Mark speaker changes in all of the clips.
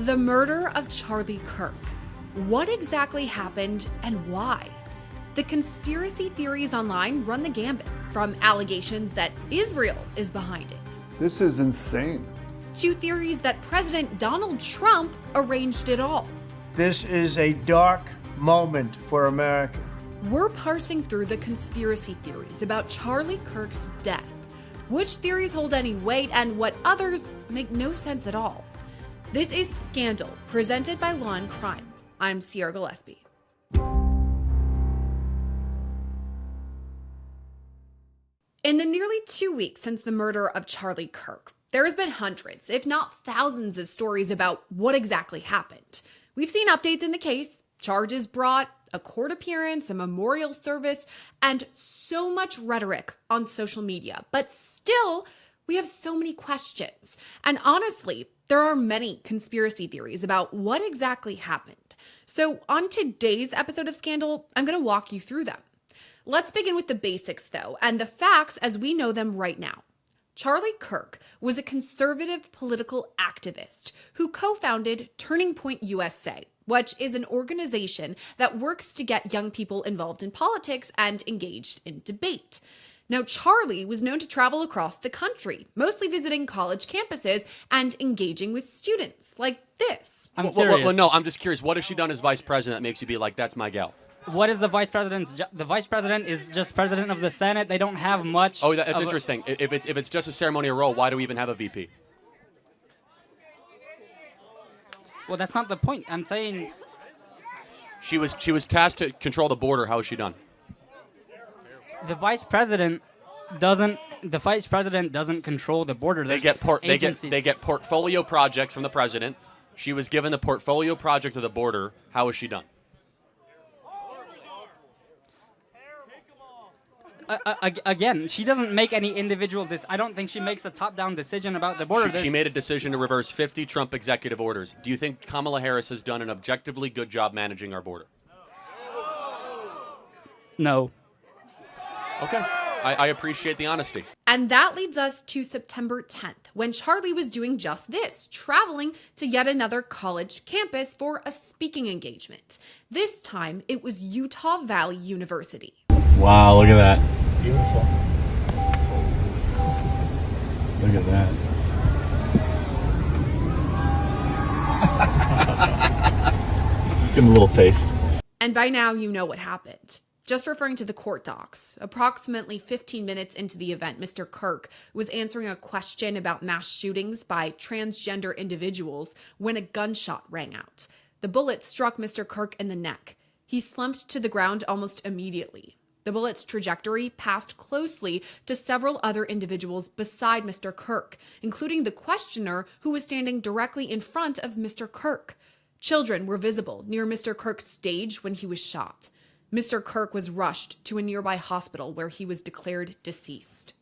Speaker 1: The murder of Charlie Kirk. What exactly happened and why? The conspiracy theories online run the gambit, from allegations that Israel is behind it,
Speaker 2: This is insane.
Speaker 1: to theories that President Donald Trump arranged it all.
Speaker 3: This is a dark moment for America.
Speaker 1: We're parsing through the conspiracy theories about Charlie Kirk's death, which theories hold any weight and what others make no sense at all. This is Scandal, presented by Law&Crime. I'm Sierra Gillespie. In the nearly 2 weeks since the murder of Charlie Kirk, there has been hundreds, if not thousands, of stories about what exactly happened. We've seen updates in the case, charges brought, a court appearance, a memorial service, and so much rhetoric on social media. But still, we have so many questions. And honestly, there are many conspiracy theories about what exactly happened. So on today's episode of Scandal, I'm going to walk you through them. Let's begin with the basics, though, and the facts as we know them right now. Charlie Kirk was a conservative political activist who co-founded Turning Point USA, which is an organization that works to get young people involved in politics and engaged in debate. Now, Charlie was known to travel across the country, mostly visiting college campuses and engaging with students like this.
Speaker 4: I'm just curious. What has she done as vice president that makes you be like, that's my gal?
Speaker 5: What is the vice president's job? The vice president is just president of the Senate. They don't have much.
Speaker 4: Oh, that's interesting. If it's just a ceremonial role, why do we even have a VP?
Speaker 5: Well, that's not the point. I'm saying
Speaker 4: She was tasked to control the border. How has she done?
Speaker 5: the vice president doesn't control the border.
Speaker 4: They get portfolio projects from the president. She was given the portfolio project of the border. How has she done?
Speaker 5: Again, she doesn't make any individual. I don't think she makes a top-down decision about the border.
Speaker 4: She made a decision to reverse 50 Trump executive orders. Do you think Kamala Harris has done an objectively good job managing our border?
Speaker 5: No.
Speaker 4: Okay. I appreciate the honesty.
Speaker 1: And that leads us to September 10th, when Charlie was doing just this, traveling to yet another college campus for a speaking engagement. This time, it was Utah Valley University.
Speaker 6: Wow, look at that.
Speaker 3: Beautiful.
Speaker 6: Look at that. Just give him a little taste.
Speaker 1: And by now, you know what happened. Just referring to the court docs, approximately 15 minutes into the event, Mr. Kirk was answering a question about mass shootings by transgender individuals when a gunshot rang out. The bullet struck Mr. Kirk in the neck. He slumped to the ground almost immediately. The bullet's trajectory passed closely to several other individuals beside Mr. Kirk, including the questioner who was standing directly in front of Mr. Kirk. Children were visible near Mr. Kirk's stage when he was shot. Mr. Kirk was rushed to a nearby hospital where he was declared deceased.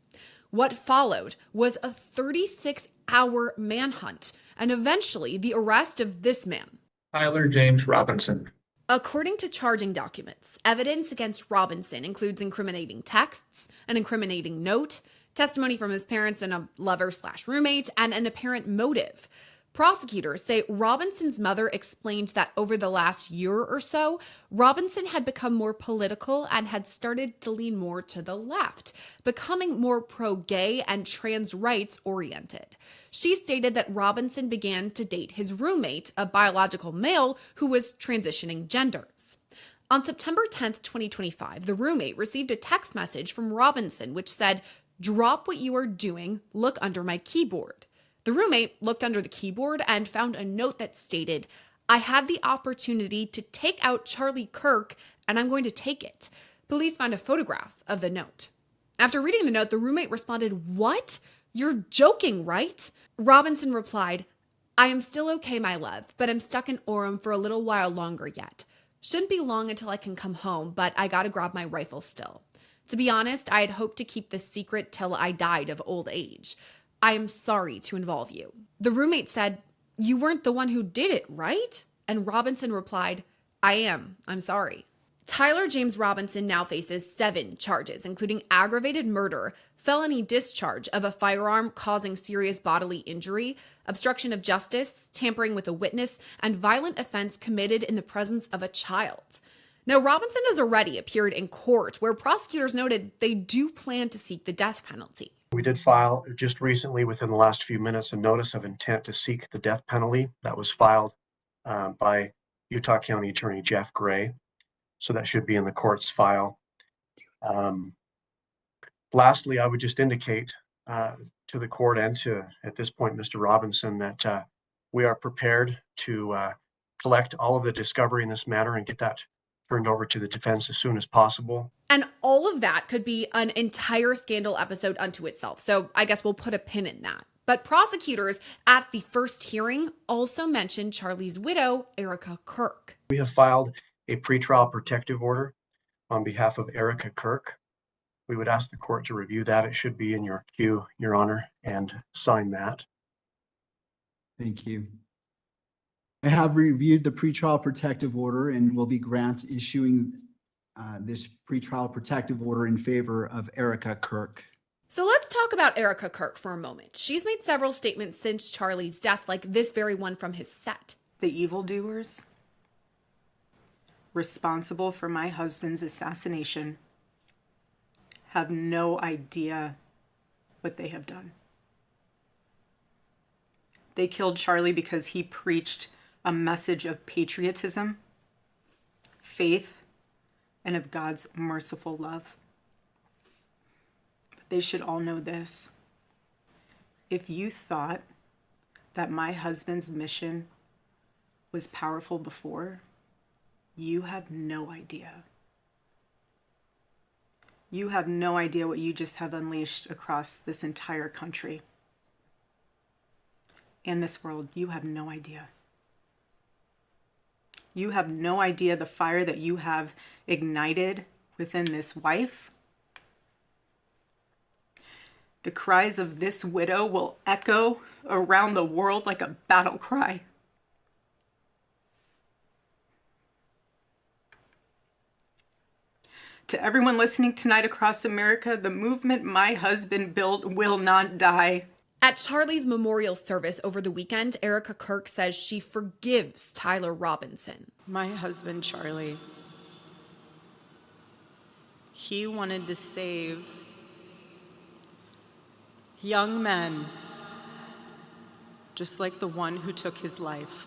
Speaker 1: What followed was a 36-hour manhunt and eventually the arrest of this man.
Speaker 7: Tyler James Robinson.
Speaker 1: According to charging documents, evidence against Robinson includes incriminating texts, an incriminating note, testimony from his parents and a lover/roommate, and an apparent motive. Prosecutors say Robinson's mother explained that over the last year or so, Robinson had become more political and had started to lean more to the left, becoming more pro-gay and trans rights oriented. She stated that Robinson began to date his roommate, a biological male who was transitioning genders. On September 10th, 2025, the roommate received a text message from Robinson which said, "Drop what you are doing, look under my keyboard." The roommate looked under the keyboard and found a note that stated, "I had the opportunity to take out Charlie Kirk, and I'm going to take it." Police found a photograph of the note. After reading the note, the roommate responded, "What? You're joking, right?" Robinson replied, "I am still okay, my love, but I'm stuck in Orem for a little while longer yet. Shouldn't be long until I can come home, but I gotta grab my rifle still. To be honest, I had hoped to keep this secret till I died of old age. I am sorry to involve you." The roommate said, "You weren't the one who did it, right?" And Robinson replied, "I am. I'm sorry." Tyler James Robinson now faces 7 charges, including aggravated murder, felony discharge of a firearm causing serious bodily injury, obstruction of justice, tampering with a witness, and violent offense committed in the presence of a child. Now, Robinson has already appeared in court where prosecutors noted they do plan to seek the death penalty.
Speaker 8: We did file just recently, within the last few minutes, a notice of intent to seek the death penalty that was filed by Utah County Attorney Jeff Gray. So that should be in the court's file. Lastly, I would just indicate to the court and to, at this point, Mr. Robinson, that we are prepared to collect all of the discovery in this matter and get that turned over to the defense as soon as possible.
Speaker 1: And all of that could be an entire scandal episode unto itself. So I guess we'll put a pin in that. But prosecutors at the first hearing also mentioned Charlie's widow, Erica Kirk.
Speaker 8: We have filed a pretrial protective order on behalf of Erica Kirk. We would ask the court to review that. It should be in your queue, Your Honor, and sign that.
Speaker 9: Thank you. I have reviewed the pretrial protective order and will be issuing this pretrial protective order in favor of Erica Kirk.
Speaker 1: So let's talk about Erica Kirk for a moment. She's made several statements since Charlie's death, like this very one from his set.
Speaker 10: The evildoers responsible for my husband's assassination have no idea what they have done. They killed Charlie because he preached a message of patriotism, faith, and of God's merciful love. But they should all know this. If you thought that my husband's mission was powerful before, you have no idea. You have no idea what you just have unleashed across this entire country and this world. You have no idea. You have no idea the fire that you have ignited within this wife. The cries of this widow will echo around the world like a battle cry. To everyone listening tonight across America, the movement my husband built will not die.
Speaker 1: At Charlie's memorial service over the weekend, Erica Kirk says she forgives Tyler Robinson.
Speaker 10: My husband, Charlie, he wanted to save young men just like the one who took his life.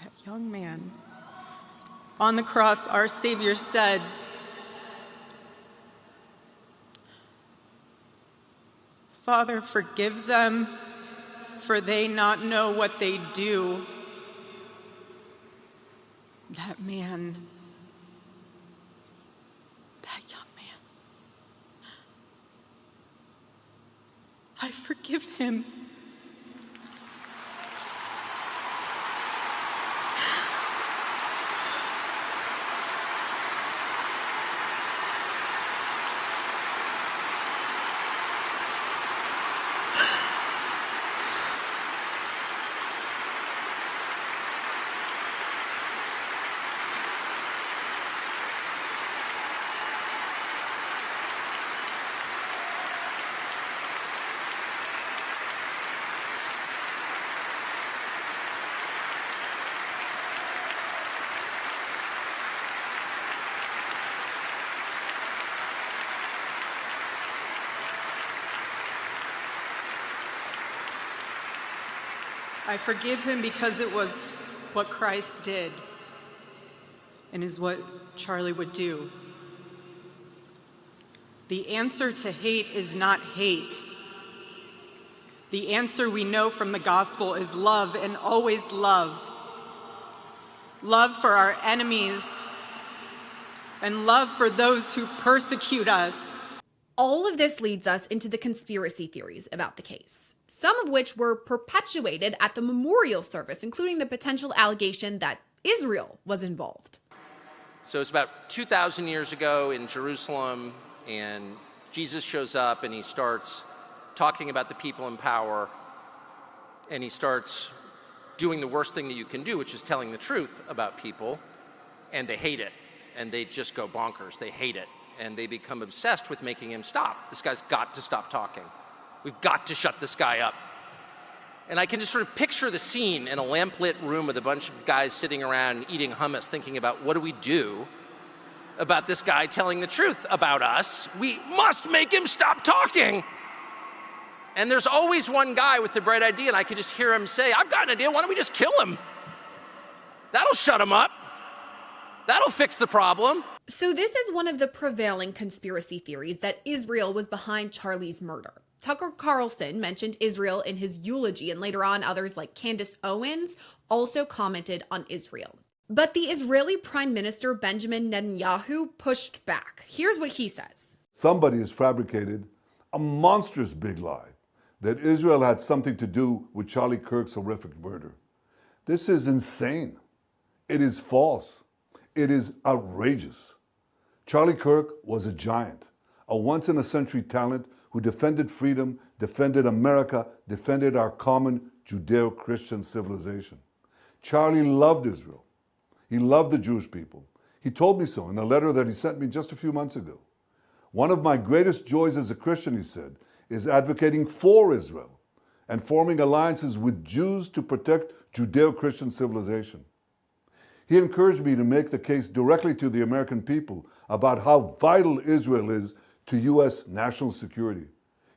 Speaker 10: That young man, on the cross, our Savior said, "Father, forgive them, for they not know what they do." That man, that young man, I forgive him. I forgive him because it was what Christ did and is what Charlie would do. The answer to hate is not hate. The answer we know from the gospel is love, and always love. Love for our enemies and love for those who persecute us.
Speaker 1: All of this leads us into the conspiracy theories about the case, some of which were perpetuated at the memorial service, including the potential allegation that Israel was involved.
Speaker 11: So it's about 2,000 years ago in Jerusalem, and Jesus shows up and he starts talking about the people in power, and he starts doing the worst thing that you can do, which is telling the truth about people, and they hate it, and they just go bonkers. They hate it, and they become obsessed with making him stop. This guy's got to stop talking. We've got to shut this guy up. And I can just sort of picture the scene in a lamplit room with a bunch of guys sitting around eating hummus, thinking about what do we do about this guy telling the truth about us? We must make him stop talking. And there's always one guy with the bright idea, and I can just hear him say, I've got an idea, why don't we just kill him? That'll shut him up. That'll fix the problem.
Speaker 1: So this is one of the prevailing conspiracy theories, that Israel was behind Charlie's murder. Tucker Carlson mentioned Israel in his eulogy, and later on others like Candace Owens also commented on Israel. But the Israeli Prime Minister Benjamin Netanyahu pushed back. Here's what he says.
Speaker 2: Somebody has fabricated a monstrous big lie that Israel had something to do with Charlie Kirk's horrific murder. This is insane. It is false. It is outrageous. Charlie Kirk was a giant, a once-in-a-century talent who defended freedom, defended America, defended our common Judeo-Christian civilization. Charlie loved Israel. He loved the Jewish people. He told me so in a letter that he sent me just a few months ago. One of my greatest joys as a Christian, he said, is advocating for Israel and forming alliances with Jews to protect Judeo-Christian civilization. He encouraged me to make the case directly to the American people about how vital Israel is to U.S. national security.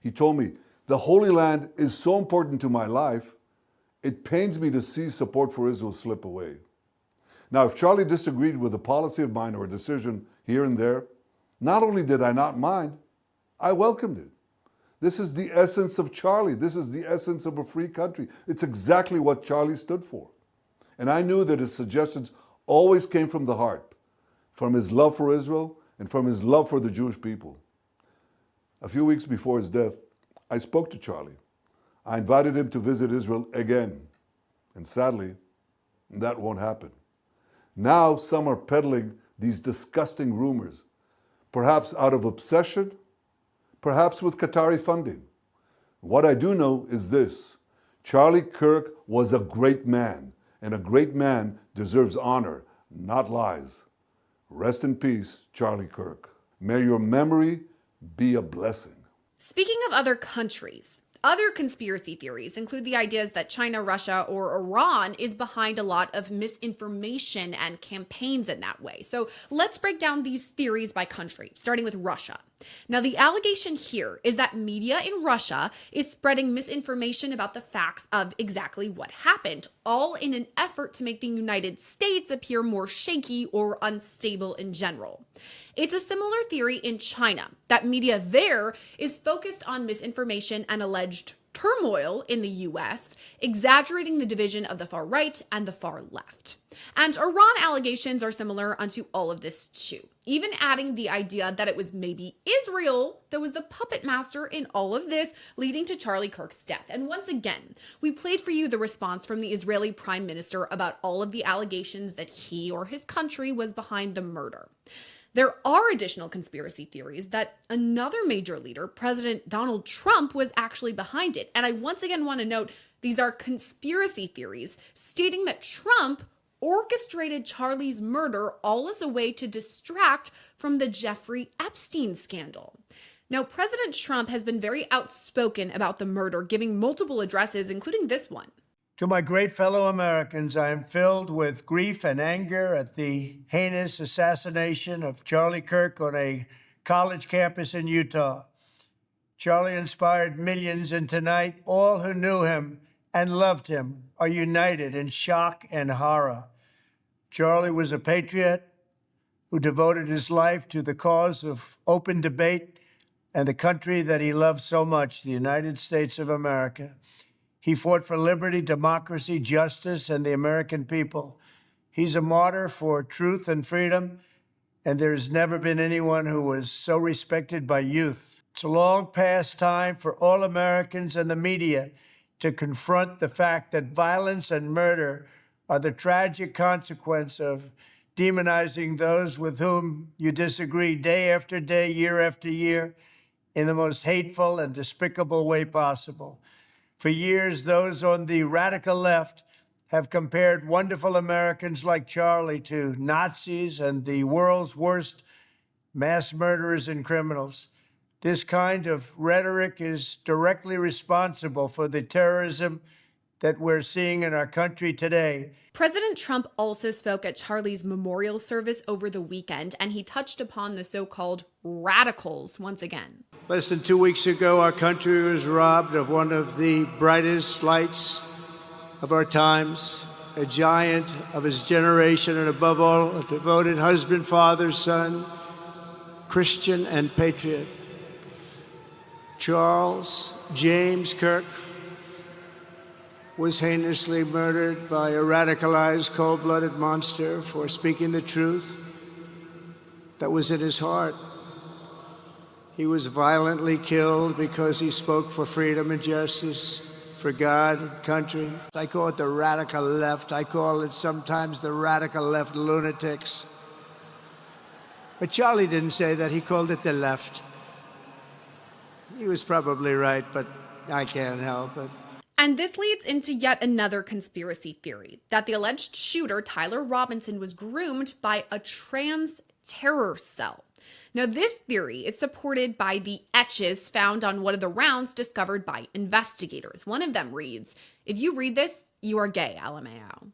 Speaker 2: He told me, the Holy Land is so important to my life, it pains me to see support for Israel slip away. Now, if Charlie disagreed with a policy of mine or a decision here and there, not only did I not mind, I welcomed it. This is the essence of Charlie. This is the essence of a free country. It's exactly what Charlie stood for. And I knew that his suggestions always came from the heart, from his love for Israel and from his love for the Jewish people. A few weeks before his death, I spoke to Charlie. I invited him to visit Israel again. And sadly, that won't happen. Now some are peddling these disgusting rumors, perhaps out of obsession, perhaps with Qatari funding. What I do know is this: Charlie Kirk was a great man, and a great man deserves honor, not lies. Rest in peace, Charlie Kirk. May your memory be a blessing.
Speaker 1: Speaking of other countries, other conspiracy theories include the ideas that China, Russia, or Iran is behind a lot of misinformation and campaigns in that way. So let's break down these theories by country, starting with Russia. Now, the allegation here is that media in Russia is spreading misinformation about the facts of exactly what happened, all in an effort to make the United States appear more shaky or unstable in general. It's a similar theory in China, that media there is focused on misinformation and alleged turmoil in the US, exaggerating the division of the far right and the far left. And Iran allegations are similar unto all of this too, even adding the idea that it was maybe Israel that was the puppet master in all of this, leading to Charlie Kirk's death. And once again, we played for you the response from the Israeli Prime Minister about all of the allegations that he or his country was behind the murder. There are additional conspiracy theories that another major leader, President Donald Trump, was actually behind it. And I once again want to note these are conspiracy theories stating that Trump orchestrated Charlie's murder all as a way to distract from the Jeffrey Epstein scandal. Now, President Trump has been very outspoken about the murder, giving multiple addresses, including this one.
Speaker 3: To my great fellow Americans, I am filled with grief and anger at the heinous assassination of Charlie Kirk on a college campus in Utah. Charlie inspired millions, and tonight, all who knew him and loved him are united in shock and horror. Charlie was a patriot who devoted his life to the cause of open debate and the country that he loved so much, the United States of America. He fought for liberty, democracy, justice, and the American people. He's a martyr for truth and freedom, and there's never been anyone who was so respected by youth. It's long past time for all Americans and the media to confront the fact that violence and murder are the tragic consequence of demonizing those with whom you disagree day after day, year after year, in the most hateful and despicable way possible. For years, those on the radical left have compared wonderful Americans like Charlie to Nazis and the world's worst mass murderers and criminals. This kind of rhetoric is directly responsible for the terrorism that we're seeing in our country today.
Speaker 1: President Trump also spoke at Charlie's memorial service over the weekend, and he touched upon the so-called radicals once again.
Speaker 3: Less than 2 weeks ago, our country was robbed of one of the brightest lights of our times, a giant of his generation, and above all, a devoted husband, father, son, Christian, and patriot. Charles James Kirk was heinously murdered by a radicalized, cold-blooded monster for speaking the truth that was in his heart. He was violently killed because he spoke for freedom and justice, for God and country. I call it the radical left. I call it sometimes the radical left lunatics. But Charlie didn't say that. He called it the left. He was probably right, but I can't help it.
Speaker 1: And this leads into yet another conspiracy theory, that the alleged shooter, Tyler Robinson, was groomed by a trans terror cell. Now, this theory is supported by the etches found on one of the rounds discovered by investigators. One of them reads, "If you read this, you are gay, LMAO."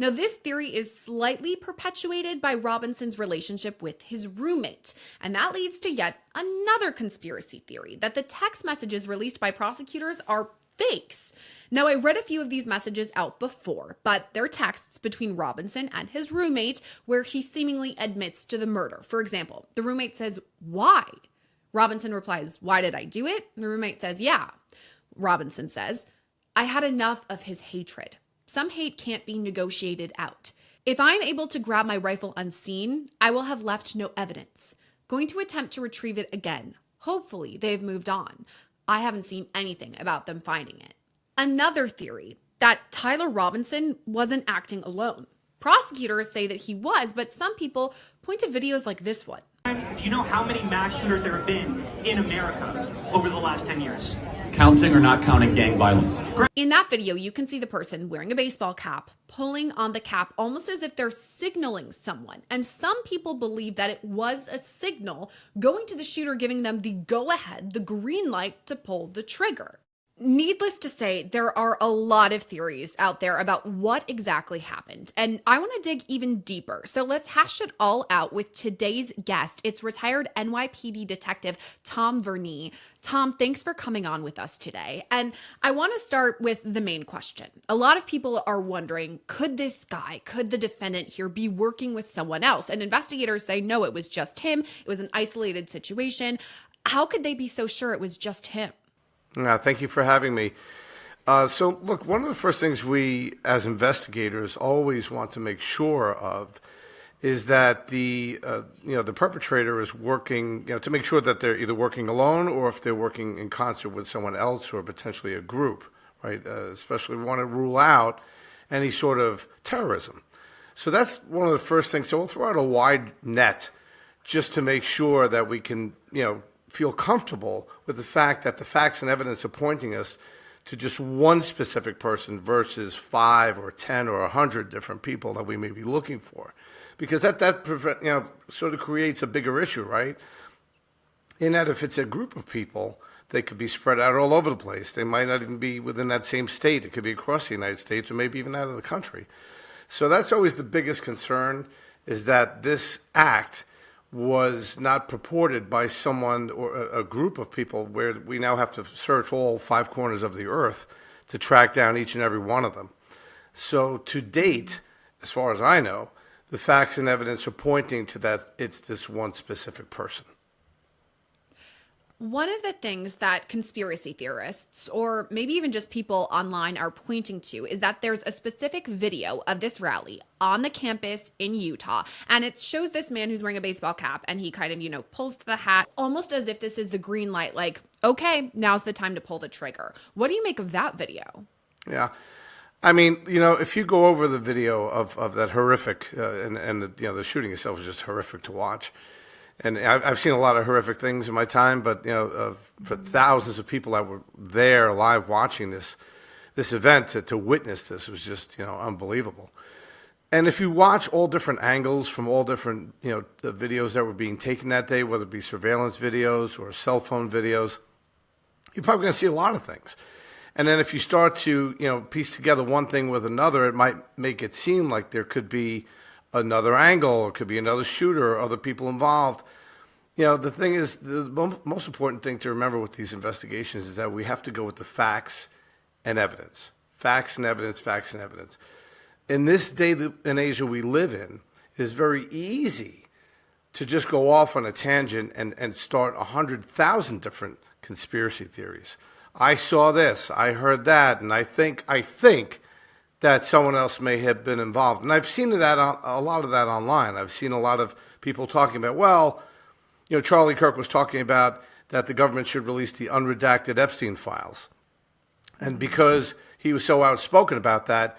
Speaker 1: Now, this theory is slightly perpetuated by Robinson's relationship with his roommate, and that leads to yet another conspiracy theory, that the text messages released by prosecutors are fakes. Now, I read a few of these messages out before, but they're texts between Robinson and his roommate where he seemingly admits to the murder. For example, the roommate says, "Why?" Robinson replies, "Why did I do it?" The roommate says, "Yeah." Robinson says, "I had enough of his hatred. Some hate can't be negotiated out. If I'm able to grab my rifle unseen, I will have left no evidence. Going to attempt to retrieve it again. Hopefully they've moved on. I haven't seen anything about them finding it." Another theory, that Tyler Robinson wasn't acting alone. Prosecutors say that he was, but some people point to videos like this one.
Speaker 12: Do you know how many mass shooters there have been in America over the last 10 years?
Speaker 6: Counting or not counting gang violence?
Speaker 1: In that video, you can see the person wearing a baseball cap, pulling on the cap almost as if they're signaling someone. And some people believe that it was a signal going to the shooter, giving them the go-ahead, the green light to pull the trigger. Needless to say, there are a lot of theories out there about what exactly happened, and I want to dig even deeper. So let's hash it all out with today's guest. It's retired NYPD detective Tom Verney. Tom, thanks for coming on with us today. And I want to start with the main question. A lot of people are wondering, could this guy, could the defendant here be working with someone else? And investigators say, no, it was just him. It was an isolated situation. How could they be so sure it was just him?
Speaker 13: Thank you for having me. So, look, one of the first things we, as investigators, always want to make sure of is that the perpetrator is working, to make sure that they're either working alone or if they're working in concert with someone else or potentially a group, right? Especially we want to rule out any sort of terrorism. So that's one of the first things. So we'll throw out a wide net just to make sure that we can, feel comfortable with the fact that the facts and evidence are pointing us to just one specific person versus 5 or 10 or 100 different people that we may be looking for, because that sort of creates a bigger issue, right? In that if it's a group of people, they could be spread out all over the place. They might not even be within that same state. It could be across the United States or maybe even out of the country. So that's always the biggest concern, is that this act was not purported by someone or a group of people where we now have to search all 5 corners of the earth to track down each and every one of them. So to date, as far as I know, the facts and evidence are pointing to that it's this one specific person.
Speaker 1: One of the things that conspiracy theorists, or maybe even just people online, are pointing to is that there's a specific video of this rally on the campus in Utah, and it shows this man who's wearing a baseball cap, and he kind of, pulls the hat, almost as if this is the green light, like, okay, now's the time to pull the trigger. What do you make of that video?
Speaker 13: Yeah. I mean, if you go over the video of that horrific, and the shooting itself is just horrific to watch. And I've seen a lot of horrific things in my time, but for thousands of people that were there live watching this event, to witness this was just unbelievable. And if you watch all different angles from all different the videos that were being taken that day, whether it be surveillance videos or cell phone videos, you're probably going to see a lot of things. And then if you start to piece together one thing with another, it might make it seem like there could be another angle, or it could be another shooter, or other people involved. The thing is, the most important thing to remember with these investigations is that we have to go with the facts and evidence. Facts and evidence, facts and evidence. In this day and age we live in, it is very easy to just go off on a tangent and start 100,000 different conspiracy theories. I saw this, I heard that, and I think that someone else may have been involved. And I've seen a lot of that online. I've seen a lot of people talking about, Charlie Kirk was talking about that the government should release the unredacted Epstein files. And because he was so outspoken about that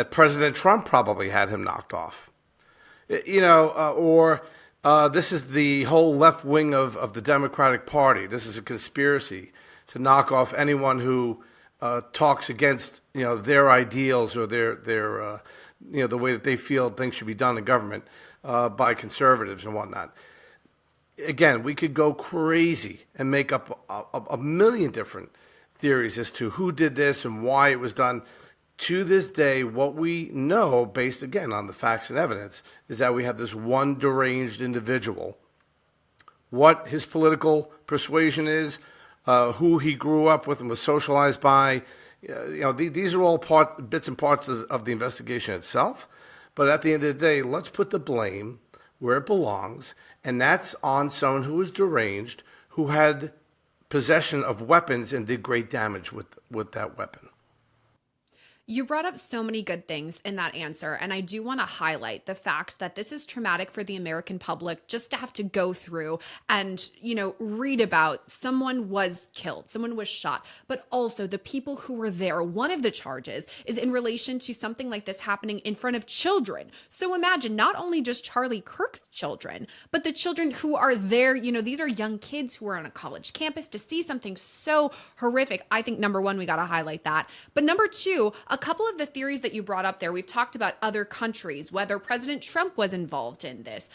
Speaker 13: President Trump probably had him knocked off. Or this is the whole left wing of the Democratic Party. This is a conspiracy to knock off anyone who talks against their ideals or their the way that they feel things should be done in government by conservatives and whatnot. Again, we could go crazy and make up a million different theories as to who did this and why it was done. To this day, what we know, based again on the facts and evidence, is that we have this one deranged individual. What his political persuasion is, who he grew up with and was socialized by. These are all bits and parts of the investigation itself. But at the end of the day, let's put the blame where it belongs, and that's on someone who was deranged, who had possession of weapons and did great damage with that weapon.
Speaker 1: You brought up so many good things in that answer, and I do want to highlight the fact that this is traumatic for the American public just to have to go through and, read about someone was killed, someone was shot, but also the people who were there. One of the charges is in relation to something like this happening in front of children. So imagine not only just Charlie Kirk's children, but the children who are there. These are young kids who are on a college campus. To see something so horrific, I think, number one, we got to highlight that. But number two, a couple of the theories that you brought up there, we've talked about other countries, whether President Trump was involved in this,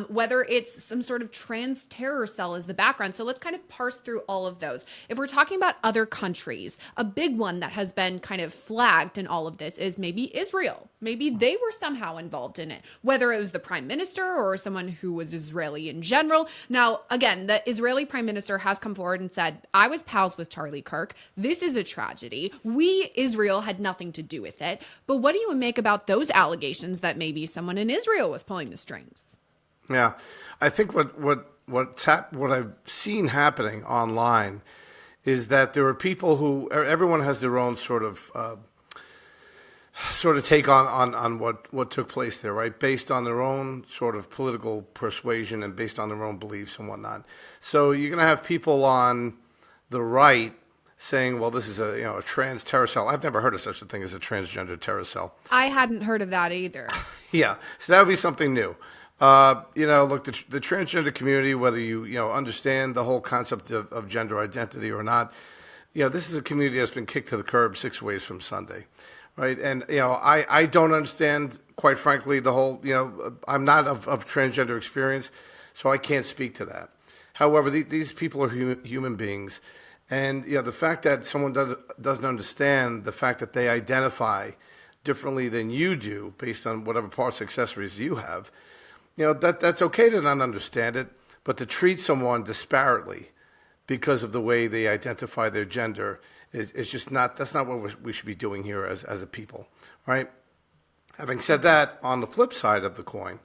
Speaker 1: whether it's some sort of trans terror cell as the background. So let's kind of parse through all of those. If we're talking about other countries, a big one that has been kind of flagged in all of this is maybe Israel. Maybe they were somehow involved in it, whether it was the prime minister or someone who was Israeli in general. Now, again, the Israeli prime minister has come forward and said, I was pals with Charlie Kirk. This is a tragedy. Israel had nothing to do with it. But what do you make about those allegations that maybe someone in Israel was pulling the strings?
Speaker 13: Yeah, I think what I've seen happening online is that there are people who, everyone has their own sort of take on what took place there, right? Based on their own sort of political persuasion and based on their own beliefs and whatnot. So you're going to have people on the right saying, well, this is a trans terror cell. I've never heard of such a thing as a transgender terror cell.
Speaker 1: I hadn't heard of that either.
Speaker 13: Yeah, so that would be something new. Look, the transgender community, whether you understand the whole concept of gender identity or not, this is a community that's been kicked to the curb 6 ways from Sunday, right? And I don't understand, quite frankly, the whole. I'm not of transgender experience, so I can't speak to that. However, these people are human beings. And the fact that someone doesn't understand the fact that they identify differently than you do based on whatever parts, accessories you have, that's okay to not understand it, but to treat someone disparately because of the way they identify their gender is just not. That's not what we should be doing here as a people, right? Having said that, on the flip side of the coin,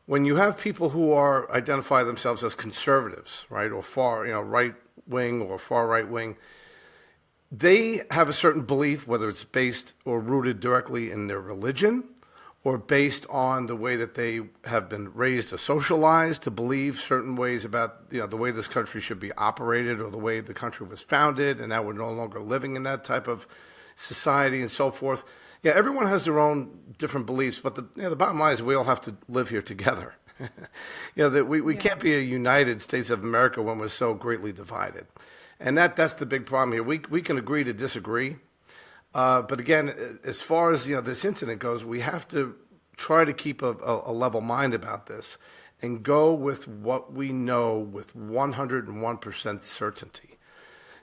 Speaker 13: when you have people who identify themselves as conservatives, right, or far, right wing or far right wing, they have a certain belief, whether it's based or rooted directly in their religion or based on the way that they have been raised or socialized to believe certain ways about the way this country should be operated or the way the country was founded, and now we're no longer living in that type of society and so forth. Yeah, everyone has their own different beliefs, but the bottom line is we all have to live here together. That we can't be a United States of America when we're so greatly divided. And that's the big problem here. We can agree to disagree. But again, as far as this incident goes, we have to try to keep a level mind about this and go with what we know with 101% certainty.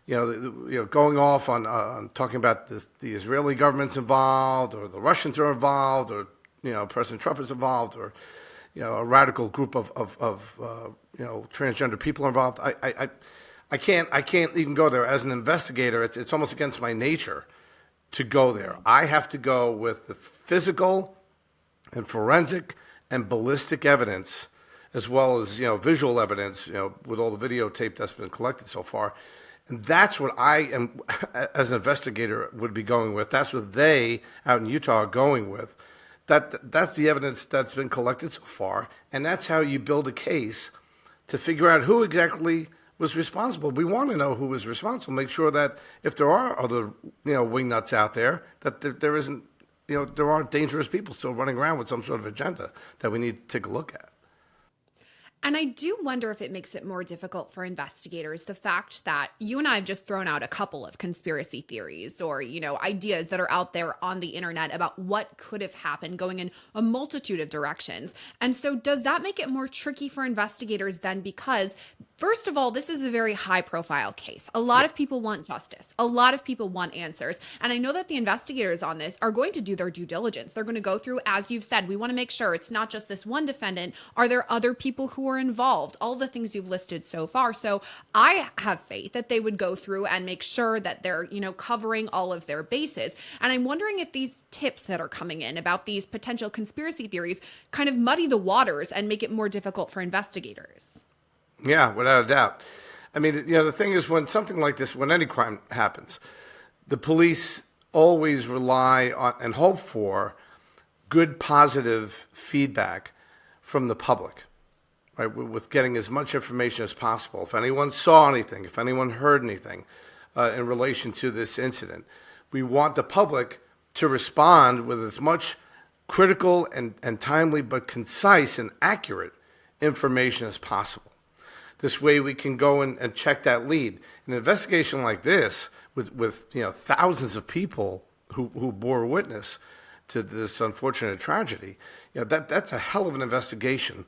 Speaker 13: Going off on talking about the Israeli government's involved, or the Russians are involved, or President Trump is involved, or a radical group of transgender people are involved. I can't even go there as an investigator. It's almost against my nature to go there. I have to go with the physical and forensic and ballistic evidence, as well as visual evidence, with all the videotape that's been collected so far. And that's what I am, as an investigator, would be going with. That's what they out in Utah are going with. That's the evidence that's been collected so far, and that's how you build a case to figure out who exactly was responsible. We want to know who was responsible. Make sure that if there are other wingnuts out there, that there isn't there aren't dangerous people still running around with some sort of agenda that we need to take a look at.
Speaker 1: And I do wonder if it makes it more difficult for investigators, the fact that you and I have just thrown out a couple of conspiracy theories or, ideas that are out there on the internet about what could have happened, going in a multitude of directions. And so does that make it more tricky for investigators then? Because first of all, this is a very high profile case. A lot of people want justice. A lot of people want answers. And I know that the investigators on this are going to do their due diligence. They're going to go through, as you've said, we want to make sure it's not just this one defendant. Are there other people who are involved? All the things you've listed so far. So I have faith that they would go through and make sure that they're, covering all of their bases. And I'm wondering if these tips that are coming in about these potential conspiracy theories kind of muddy the waters and make it more difficult for investigators.
Speaker 13: Yeah, without a doubt. I mean, the thing is, when something like this, when any crime happens, the police always rely on and hope for good, positive feedback from the public, right? With getting as much information as possible. If anyone saw anything, if anyone heard anything in relation to this incident, we want the public to respond with as much critical and timely but concise and accurate information as possible. This way we can go and check that lead. An investigation like this with thousands of people who bore witness to this unfortunate tragedy, that's a hell of an investigation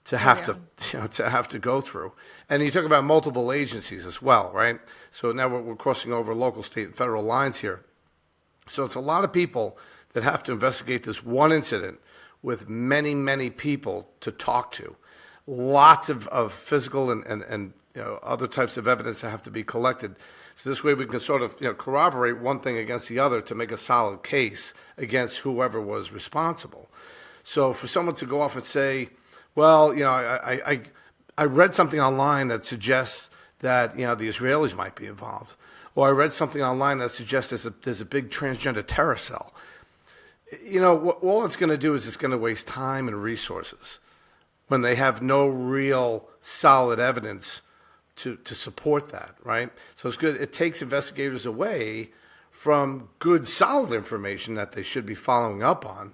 Speaker 13: to have to go through. And you talk about multiple agencies as well, right? So now we're crossing over local, state, and federal lines here. So it's a lot of people that have to investigate this one incident with many, many people to talk to. Lots of physical and other types of evidence that have to be collected. So this way we can sort of corroborate one thing against the other to make a solid case against whoever was responsible. So for someone to go off and say, well, I read something online that suggests that the Israelis might be involved, or I read something online that suggests there's a big transgender terror cell. All it's going to do is it's going to waste time and resources when they have no real solid evidence to support that, right? So it's good. It takes investigators away from good, solid information that they should be following up on,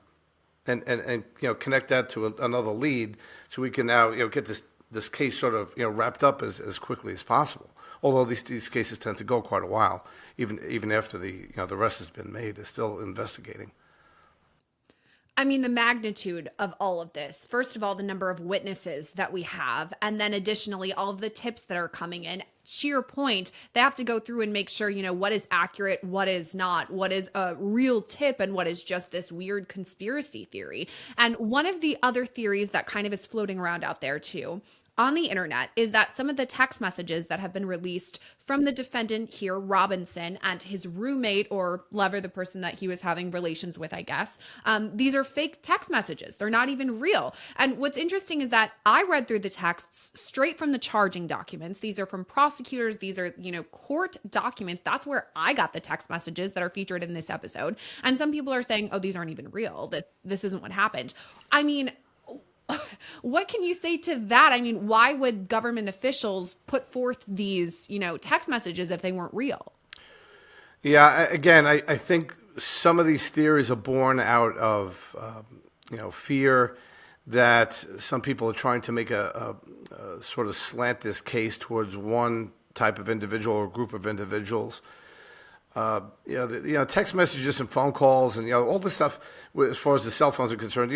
Speaker 13: and connect that to another lead, so we can now get this case sort of wrapped up as quickly as possible. Although these cases tend to go quite a while, even after the arrest has been made, is still investigating.
Speaker 1: I mean, the magnitude of all of this, first of all, the number of witnesses that we have, and then additionally, all of the tips that are coming in. To your point, they have to go through and make sure, what is accurate, what is not, what is a real tip, and what is just this weird conspiracy theory. And one of the other theories that kind of is floating around out there too on the internet is that some of the text messages that have been released from the defendant here, Robinson, and his roommate or lover, the person that he was having relations with, I guess, these are fake text messages. They're not even real. And what's interesting is that I read through the texts straight from the charging documents. These are from prosecutors. These are, court documents. That's where I got the text messages that are featured in this episode. And some people are saying, oh, these aren't even real. This isn't what happened. I mean, what can you say to that? I mean, why would government officials put forth these, text messages if they weren't real?
Speaker 13: Yeah, again, I think some of these theories are born out of, fear that some people are trying to make a sort of slant this case towards one type of individual or group of individuals. Text messages and phone calls and, all this stuff, as far as the cell phones are concerned,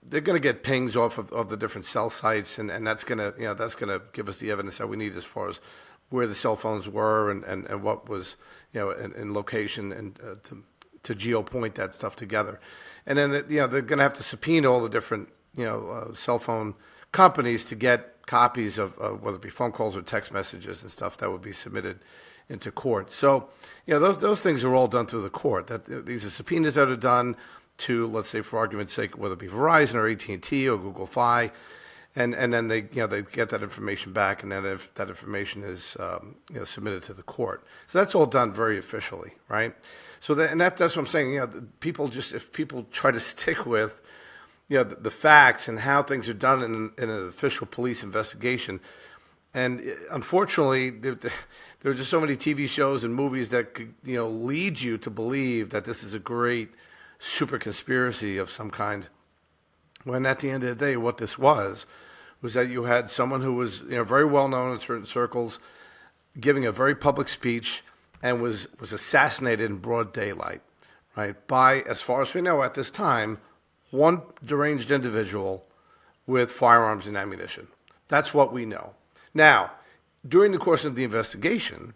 Speaker 13: they're going to get pings off of the different cell sites, and that's going to give us the evidence that we need as far as where the cell phones were and what was, in location and to geopoint that stuff together. And then, they're going to have to subpoena all the different, cell phone companies to get copies of whether it be phone calls or text messages and stuff that would be submitted into court. So, those things are all done through the court. That these are subpoenas that are done to, let's say, for argument's sake, whether it be Verizon or AT&T or Google Fi, and then they get that information back, and then if that information is submitted to the court. So that's all done very officially, right? So that's what I'm saying. If people try to stick with the facts and how things are done in an official police investigation, and unfortunately there are just so many TV shows and movies that could lead you to believe that this is a great super conspiracy of some kind, when at the end of the day what this was that you had someone who was very well known in certain circles giving a very public speech and was assassinated in broad daylight, right, by, as far as we know at this time, one deranged individual with firearms and ammunition. That's what we know. Now, during the course of the investigation,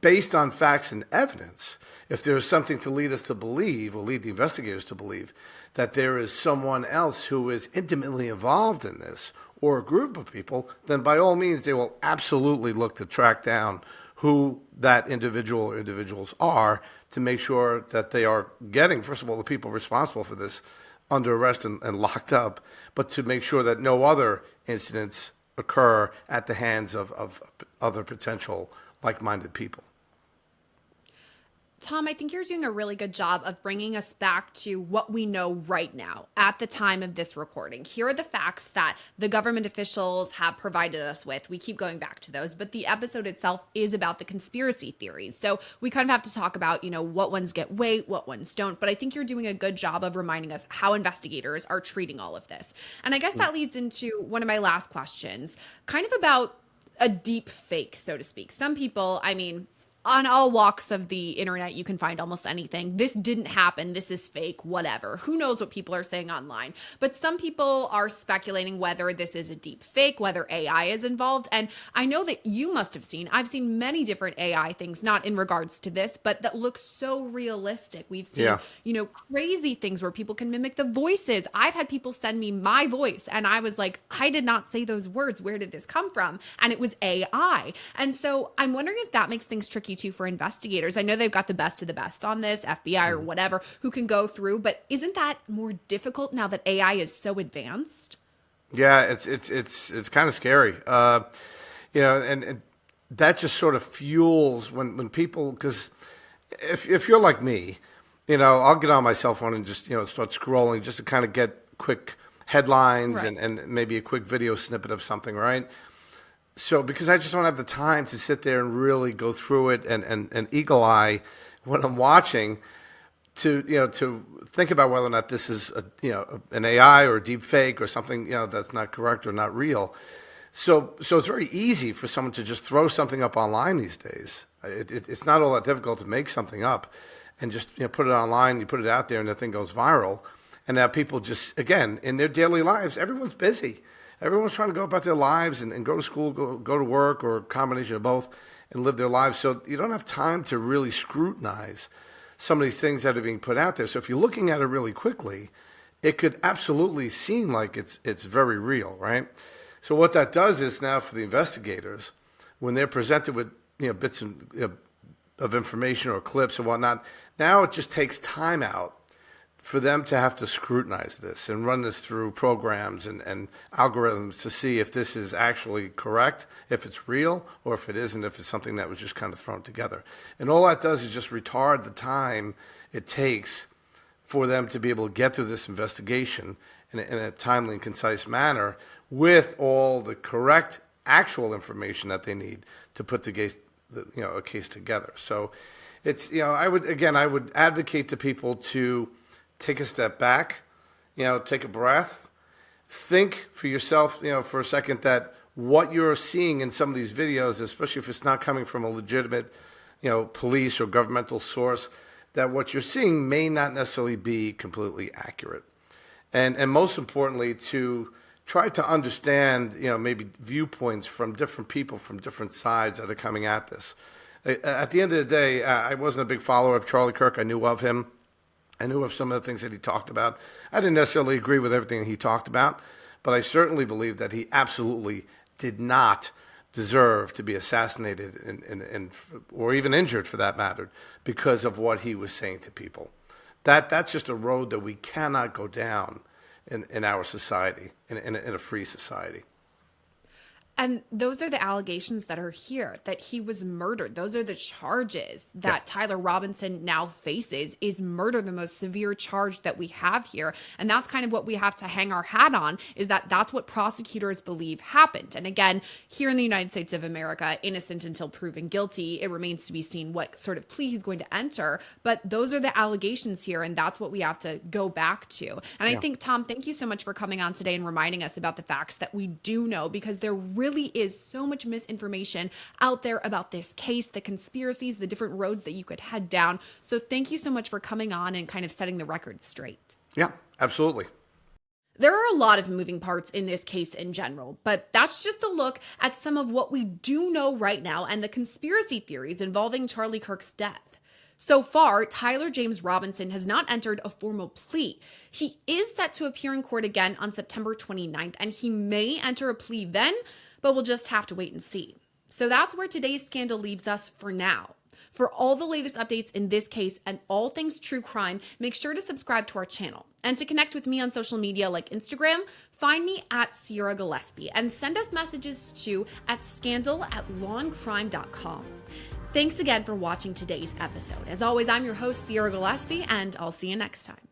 Speaker 13: based on facts and evidence, if there is something to lead us to believe, or lead the investigators to believe, that there is someone else who is intimately involved in this, or a group of people, then by all means they will absolutely look to track down who that individual or individuals are to make sure that they are getting, first of all, the people responsible for this under arrest and locked up, but to make sure that no other incidents occur at the hands of other potential like-minded people.
Speaker 1: Tom, I think you're doing a really good job of bringing us back to what we know right now at the time of this recording. Here are the facts that the government officials have provided us with. We keep going back to those, but the episode itself is about the conspiracy theories. So we kind of have to talk about, what ones get weight, what ones don't. But I think you're doing a good job of reminding us how investigators are treating all of this. And I guess that leads into one of my last questions, kind of about a deep fake, so to speak. Some people, on all walks of the internet, you can find almost anything. This didn't happen. This is fake, whatever. Who knows what people are saying online? But some people are speculating whether this is a deep fake, whether AI is involved. And I know that you must have seen, I've seen many different AI things, not in regards to this, but that look so realistic. We've seen, crazy things where people can mimic the voices. I've had people send me my voice and I was like, I did not say those words. Where did this come from? And it was AI. And so I'm wondering if that makes things tricky too for investigators. I know they've got the best of the best on this, FBI or whatever, who can go through, but isn't that more difficult now that AI is so advanced?
Speaker 13: Yeah, it's kind of scary. And that just sort of fuels when people, because if you're like me, I'll get on my cell phone and just, start scrolling just to kind of get quick headlines and maybe a quick video snippet of something, right? So because I just don't have the time to sit there and really go through it and eagle eye what I'm watching to think about whether or not this is an AI or a deep fake or something that's not correct or not real. So it's very easy for someone to just throw something up online these days. It's not all that difficult to make something up and just put it online. You put it out there and the thing goes viral. And now people just, again, in their daily lives, everyone's busy. Everyone's trying to go about their lives and go to school, go to work, or a combination of both, and live their lives. So you don't have time to really scrutinize some of these things that are being put out there. So if you're looking at it really quickly, it could absolutely seem like it's very real, right? So what that does is now for the investigators, when they're presented with bits of information or clips and whatnot, now it just takes time out for them to have to scrutinize this and run this through programs and algorithms to see if this is actually correct, if it's real, or if it isn't, if it's something that was just kind of thrown together. And all that does is just retard the time it takes for them to be able to get through this investigation in a timely and concise manner with all the correct actual information that they need to put a case together. So it's, I would advocate to people to take a step back, take a breath, think for yourself, for a second that what you're seeing in some of these videos, especially if it's not coming from a legitimate, police or governmental source, that what you're seeing may not necessarily be completely accurate. And most importantly, to try to understand, maybe viewpoints from different people from different sides that are coming at this. At the end of the day, I wasn't a big follower of Charlie Kirk. I knew of him. I knew of some of the things that he talked about. I didn't necessarily agree with everything he talked about, but I certainly believe that he absolutely did not deserve to be assassinated or even injured for that matter because of what he was saying to people. That's just a road that we cannot go down in our society, in a free society.
Speaker 1: And those are the allegations that are here, that he was murdered. Those are the charges that Tyler Robinson now faces, is murder, the most severe charge that we have here. And that's kind of what we have to hang our hat on, is that that's what prosecutors believe happened. And again, here in the United States of America, innocent until proven guilty. It remains to be seen what sort of plea he's going to enter. But those are the allegations here, and that's what we have to go back to. And I think, Tom, thank you so much for coming on today and reminding us about the facts that we do know, because there really is so much misinformation out there about this case, the conspiracies, the different roads that you could head down. So thank you so much for coming on and kind of setting the record straight.
Speaker 13: Yeah, absolutely.
Speaker 1: There are a lot of moving parts in this case in general, but that's just a look at some of what we do know right now and the conspiracy theories involving Charlie Kirk's death. So far, Tyler James Robinson has not entered a formal plea. He is set to appear in court again on September 29th, and he may enter a plea then, but we'll just have to wait and see. So that's where today's scandal leaves us for now. For all the latest updates in this case and all things true crime, make sure to subscribe to our channel. And to connect with me on social media like Instagram, find me at Sierra Gillespie and send us messages to @scandal@lawandcrime.com. Thanks again for watching today's episode. As always, I'm your host, Sierra Gillespie, and I'll see you next time.